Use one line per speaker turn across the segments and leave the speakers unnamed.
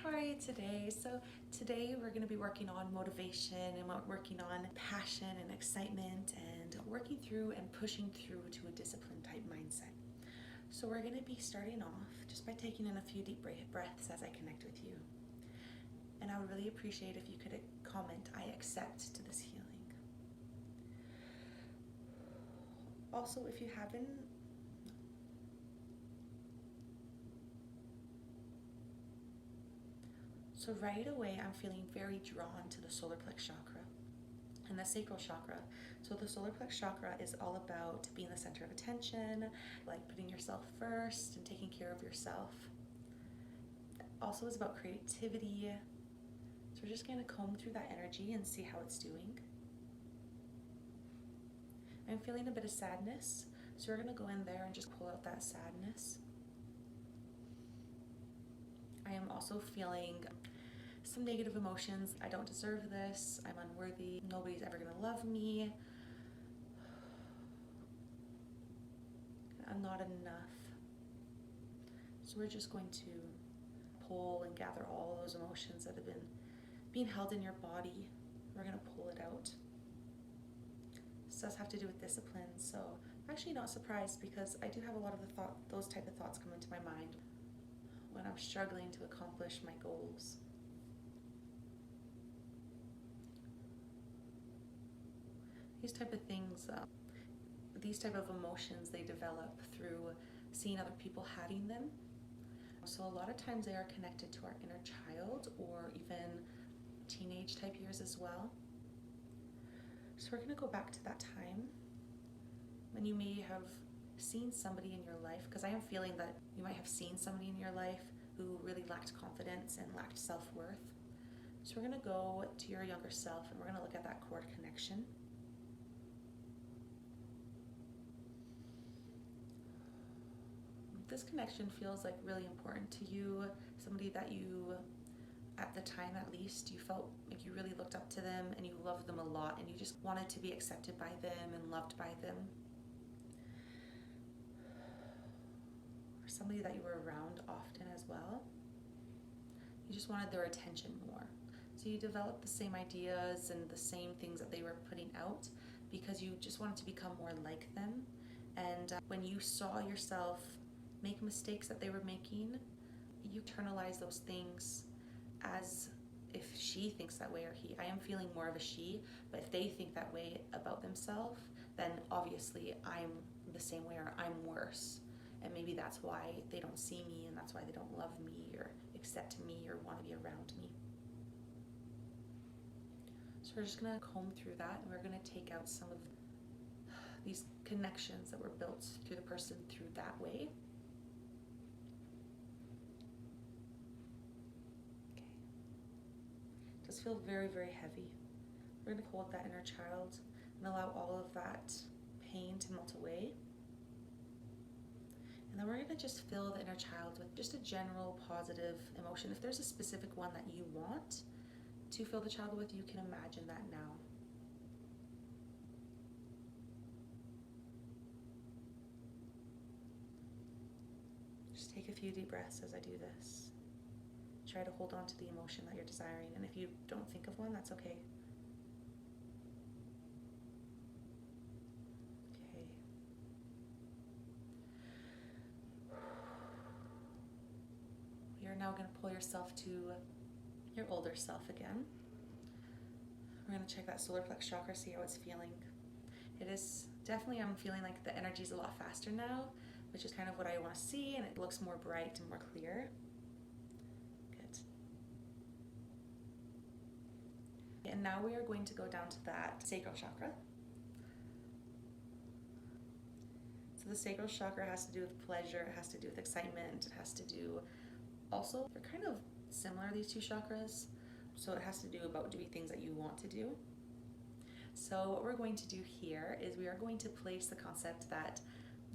how are you today? So today we're going to be working on motivation and we're working on passion and excitement and working through and pushing through to a discipline type mindset. So we're going to be starting off just by taking in a few deep breaths as I connect with you. And I would really appreciate if you could comment, I accept, to this healing. Also, if you haven't, so right away I'm feeling very drawn to the solar plex chakra and the sacral chakra. So the solar plex chakra is all about being the center of attention, like putting yourself first and taking care of yourself. Also is about creativity. So we're just going to comb through that energy and see how it's doing. I'm feeling a bit of sadness, so we're going to go in there and just pull out that sadness. I am also feeling some negative emotions. I don't deserve this. I'm unworthy. Nobody's ever going to love me. I'm not enough. So we're just going to pull and gather all those emotions that have been being held in your body. We're going to pull it out. This does have to do with discipline, so I'm actually not surprised because I do have a lot of those type of thoughts come into my mind when I'm struggling to accomplish my goals. These type of things, these type of emotions, they develop through seeing other people having them. So a lot of times they are connected to our inner child or even teenage type years as well. So we're going to go back to that time when you may have seen somebody in your life, because I am feeling that you might have seen somebody in your life who really lacked confidence and lacked self-worth. So we're going to go to your younger self and we're going to look at that cord connection. This connection feels like really important to you, somebody that you, at the time at least, you felt like you really looked up to them and you loved them a lot and you just wanted to be accepted by them and loved by them. Or somebody that you were around often as well. You just wanted their attention more. So you developed the same ideas and the same things that they were putting out because you just wanted to become more like them. And when you saw yourself make mistakes that they were making, you internalize those things as if she thinks that way or he. I am feeling more of a she, but if they think that way about themselves, then obviously I'm the same way or I'm worse. And maybe that's why they don't see me and that's why they don't love me or accept me or want to be around me. So we're just going to comb through that and we're going to take out some of these connections that were built through the person through that way. Does feel very, very heavy. We're going to hold that inner child and allow all of that pain to melt away. And then we're going to just fill the inner child with just a general positive emotion. If there's a specific one that you want to fill the child with, you can imagine that now. Just take a few deep breaths as I do this. Try to hold on to the emotion that you're desiring, and if you don't think of one, that's okay. Okay. You're now going to pull yourself to your older self again. We're going to check that solar plex chakra, see how it's feeling. It is definitely, I'm feeling like the energy is a lot faster now, which is kind of what I want to see, and it looks more bright and more clear. And now we are going to go down to that sacral chakra. So the sacral chakra has to do with pleasure, it has to do with excitement, it has to do also, they're kind of similar, these two chakras. So it has to do about doing things that you want to do. So what we're going to do here is we are going to place the concept that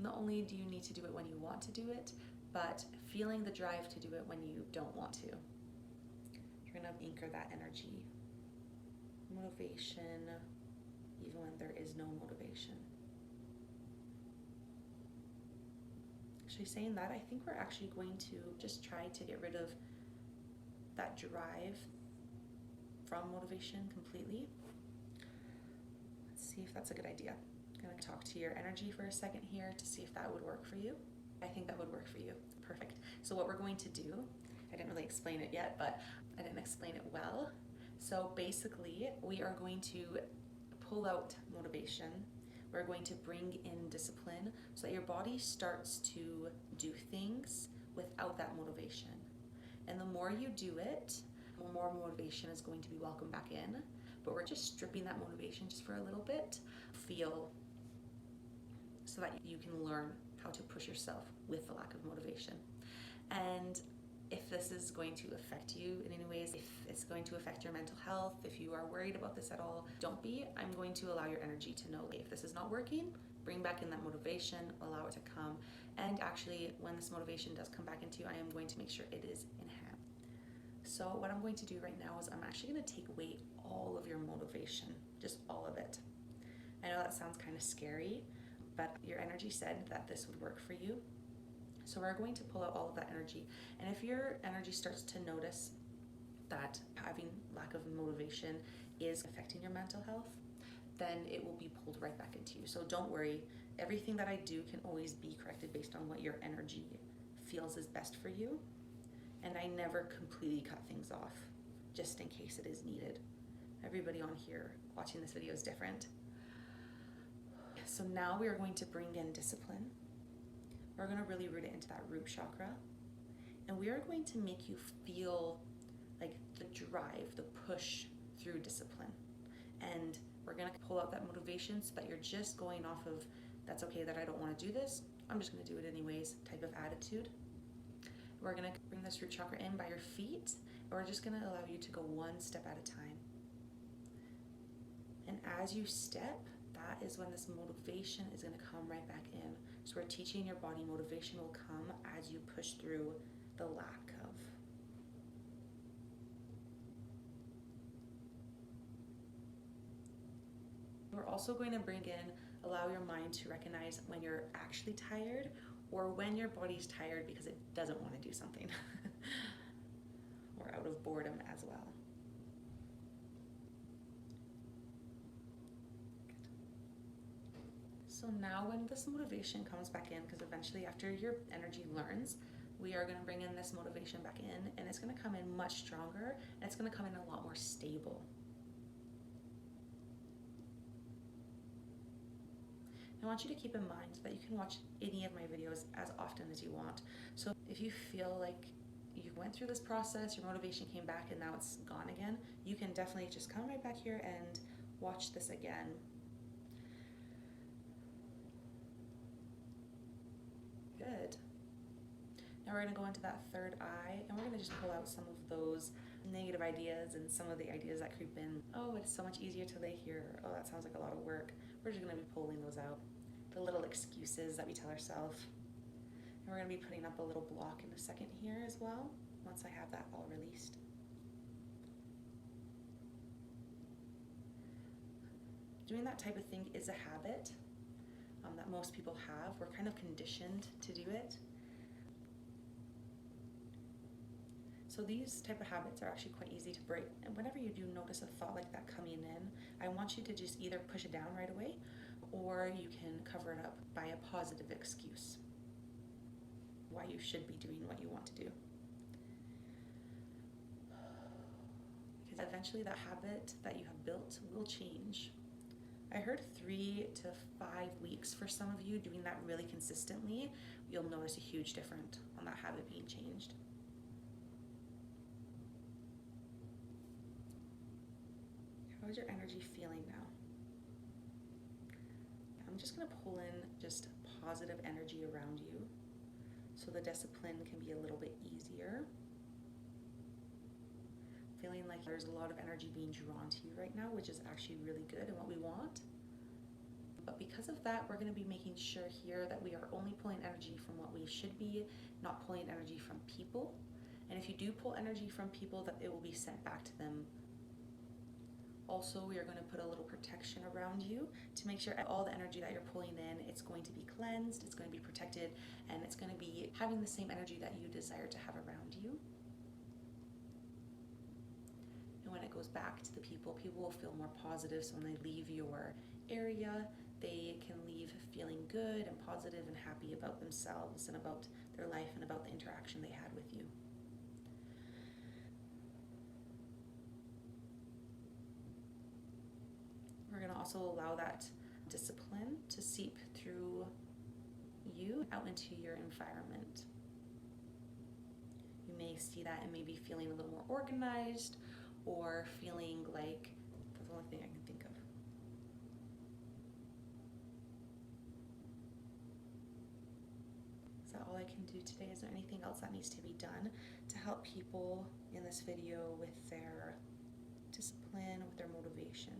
not only do you need to do it when you want to do it, but feeling the drive to do it when you don't want to. You're going to anchor that energy. Motivation, even when there is no motivation. Actually saying that, I think we're actually going to just try to get rid of that drive from motivation completely. Let's see if that's a good idea. I'm going to talk to your energy for a second here to see if that would work for you. I think that would work for you. Perfect. So what we're going to do, I didn't really explain it yet, but I didn't explain it well. So basically, we are going to pull out motivation. We're going to bring in discipline so that your body starts to do things without that motivation. And the more you do it, the more motivation is going to be welcomed back in. But we're just stripping that motivation just for a little bit. Feel so that you can learn how to push yourself with the lack of motivation. And if this is going to affect you in any ways, if it's going to affect your mental health, if you are worried about this at all, don't be. I'm going to allow your energy to know if this is not working, bring back in that motivation, allow it to come. And actually, when this motivation does come back into you, I am going to make sure it is in hand. So what I'm going to do right now is I'm actually going to take away all of your motivation, just all of it. I know that sounds kind of scary, but your energy said that this would work for you. So we're going to pull out all of that energy. And if your energy starts to notice that having lack of motivation is affecting your mental health, then it will be pulled right back into you. So don't worry. Everything that I do can always be corrected based on what your energy feels is best for you. And I never completely cut things off, just in case it is needed. Everybody on here watching this video is different. So now we are going to bring in discipline. We're going to really root it into that root chakra. And we are going to make you feel like the drive, the push through discipline. And we're going to pull out that motivation so that you're just going off of, that's okay that I don't want to do this, I'm just going to do it anyways type of attitude. We're going to bring this root chakra in by your feet. And we're just going to allow you to go one step at a time. And as you step, that is when this motivation is going to come right back in. So we're teaching your body motivation will come as you push through the lack of. We're also going to bring in, allow your mind to recognize when you're actually tired or when your body's tired because it doesn't want to do something or out of boredom as well. So now when this motivation comes back in, because eventually after your energy learns, we are going to bring in this motivation back in, and it's going to come in much stronger, and it's going to come in a lot more stable. I want you to keep in mind that you can watch any of my videos as often as you want. So if you feel like you went through this process, your motivation came back and now it's gone again, you can definitely just come right back here and watch this again. Good. Now we're going to go into that third eye and we're going to just pull out some of those negative ideas and some of the ideas that creep in. Oh, it's so much easier to lay here. Oh, that sounds like a lot of work. We're just going to be pulling those out. The little excuses that we tell ourselves. And we're going to be putting up a little block in a second here as well, once I have that all released. Doing that type of thing is a habit that most people have. We're kind of conditioned to do it. So these type of habits are actually quite easy to break. And whenever you do notice a thought like that coming in, I want you to just either push it down right away, or you can cover it up by a positive excuse why you should be doing what you want to do. Because eventually that habit that you have built will change. I heard 3 to 5 weeks for some of you doing that really consistently. You'll notice a huge difference on that habit being changed. How's your energy feeling now? I'm just going to pull in just positive energy around you so the discipline can be a little bit easier. Feeling like there's a lot of energy being drawn to you right now, which is actually really good and what we want. But because of that, we're going to be making sure here that we are only pulling energy from what we should be, not pulling energy from people. And if you do pull energy from people, that it will be sent back to them. Also, we are going to put a little protection around you to make sure all the energy that you're pulling in, it's going to be cleansed, it's going to be protected, and it's going to be having the same energy that you desire to have around you. goes back to the people. People will feel more positive, so when they leave your area, they can leave feeling good and positive and happy about themselves and about their life and about the interaction they had with you. We're going to also allow that discipline to seep through you out into your environment. You may see that and maybe feeling a little more organized, or feeling like, that's the only thing I can think of. Is that all I can do today? Is there anything else that needs to be done to help people in this video with their discipline, with their motivation?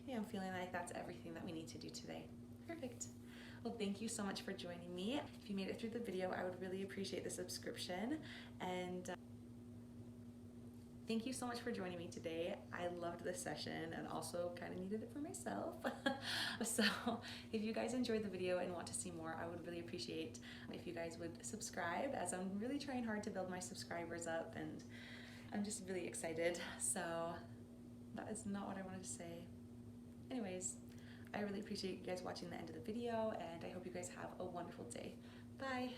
Okay, I'm feeling like that's everything that we need to do today. Perfect. Well, thank you so much for joining me. If you made it through the video, I would really appreciate the subscription. And thank you so much for joining me today. I loved this session and also kind of needed it for myself. So if you guys enjoyed the video and want to see more, I would really appreciate if you guys would subscribe, as I'm really trying hard to build my subscribers up, and I'm just really excited. So that is not what I wanted to say. Anyways, I really appreciate you guys watching the end of the video, and I hope you guys have a wonderful day. Bye.